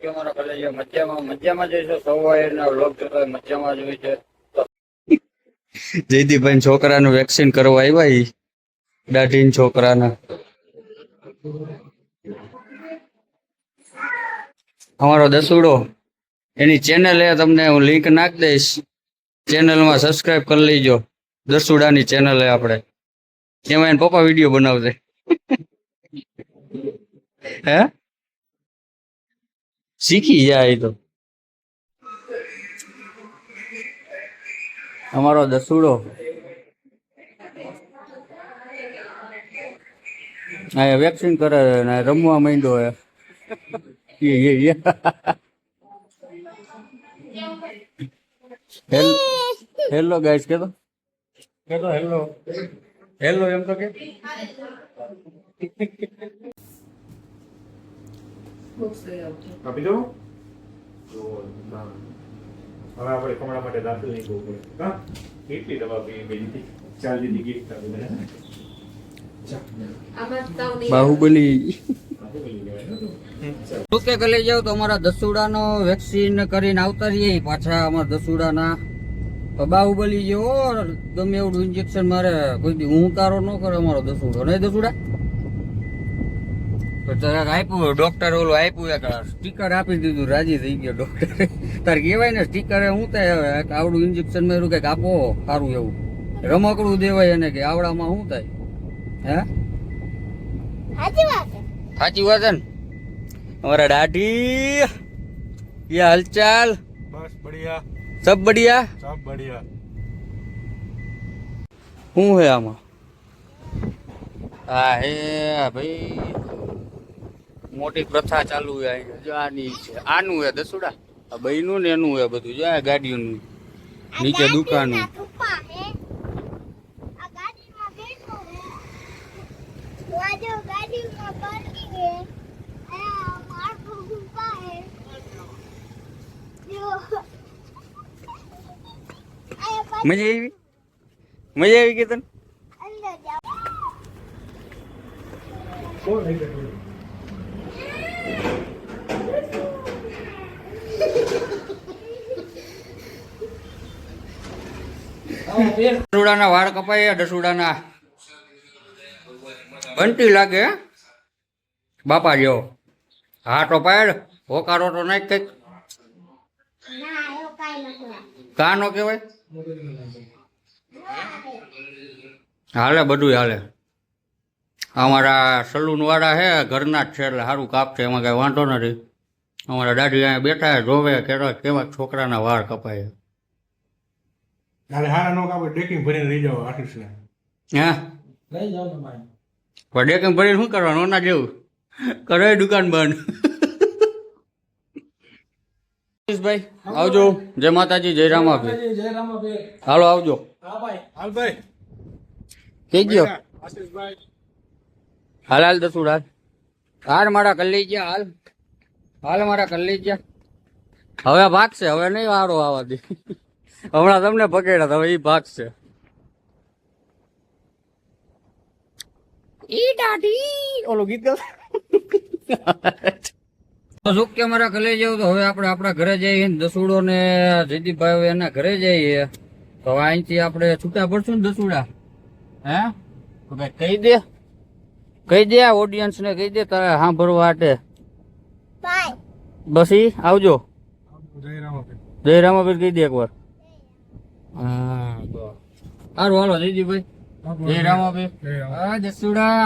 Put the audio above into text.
અમારા કલેજા મજામાં જઈશું. સવારના વ્લોગ જોતો મજામાં જ હોય છે. જયદીપભાઈ છોકરાનું વેક્સિન કરવા આવ્યા ઈ દાઢી છોકરાના. અમારો દસુડો એની ચેનલ એ તમને હું લિંક નાખી દઈશ. ચેનલમાં સબસ્ક્રાઇબ કરી લેજો. દસુડાની ચેનલ એ આપણે એમાં એને પપ્પા વિડીયો બનાવશે. હે શીખી જાય તો અમારો દસુડો વેક્સિન કરે ને રમવા માંડ્યો હે. હેલો ગાઈસ કેતો હેલો હેલો એમ તો કે આપી દો. હવે આપણે કમળા માટે દાખલ નહીં કરવું પડે. હા કેટલી દવા પી ગઈ? 4 દીધી ગિફ્ટ આપી દે. બાહુબલી કે લઈ જાવ તો અમારા દસુડાનો વેક્સિન કરીને આવતા રહીએ પાછા. અમારા દસુડાના બાહુબલી જેવો ગમે એવડું ઇન્જેક્શન મારે કોઈ દી હું તારો ન કરે અમારો દસુડો. નહીં દસુડા આપ્યું ડોક્ટર ઓલું આપ્યું એક સ્ટીકર આપી દીધું. રાજી થઈ ગયો ડોક્ટર. તારે કહેવાય ને સ્ટીકર હું થાય હવે આવડું ઇન્જેક્શન માર્યું કઈક આપો સારું એવું રમકડું દેવાય એને કે આવડામાં શું થાય. હે સાચી વાત છે ને. हमारा दाढ़ी ये हालचाल બસ બઢિયા सब बढ़िया સબ બઢિયા. શું હે આમાં? હા હે ભાઈ મોટી પ્રથા ચાલુ હે અહીંયા. જો આની છે આનું હે દસુડા આ બઈનું ને એનું હે બધું. જો આ ગાડીઓનું નીચે દુકાનો. મજા આવી કે તને? દસુડાના વાળ કપાય. દસુડાના બંટી લાગે બાપા જેવો. હા તો પાડ હોકારો તો નાખ કઈક. કાનો કેવાય હાલે બધું હાલે. અમારા સલૂન વાળા હે ઘરના જ છે એટલે સારું કાપ છે એમાં કઈ વાંધો નથી. અમારા દાદી અહીંયા બેઠા જોવે કેવા છોકરાના વાળ કપાય. હારા નો કાપે ડેકિંગ ભરીને લઈ જાવ આર્ટિસ્ટને. હે લઈ જાવ ને ભાઈ. પણ ડેકિંગ ભરીને શું કરવાનું? ઓના જેવું કરે દુકાન બંધ. ભાઈ આવજો. જય માતાજી જય રામાભાઈ. હાલો આવજો. હાલ ભાઈ કઈ ગયો આશીષભાઈ. હાલ હાલ દસુડા હાલ મારા કલ્લી ગયા. હાલ હાલ મારા કલ્લી ગયા. હવે ભાગશે. હવે નહીં વારો આવવા દે. હમણાં તમને પકડ્યા હવે એ ભાગશે. ઈ દાઢી ઓલું ગીત શું કે અમારા ઘરે જવું. તો હવે આપણે આપણા ઘરે જઈએ. દસુડો ને જયદીપભાઈ એના ઘરે જઈએ તો અહીંથી આપણે છૂટા પડશું ને દસુડા. હે તો કઈ કહી દે ઓડિયન્સ ને કહી દે તારે સાંભળવા માટે. બસ ઈ આવજો. જય રામાપીર કહી દે એકવાર. હા સારું હાલો જયદીપભાઈ. જય રામાપીર. હા દસુડા.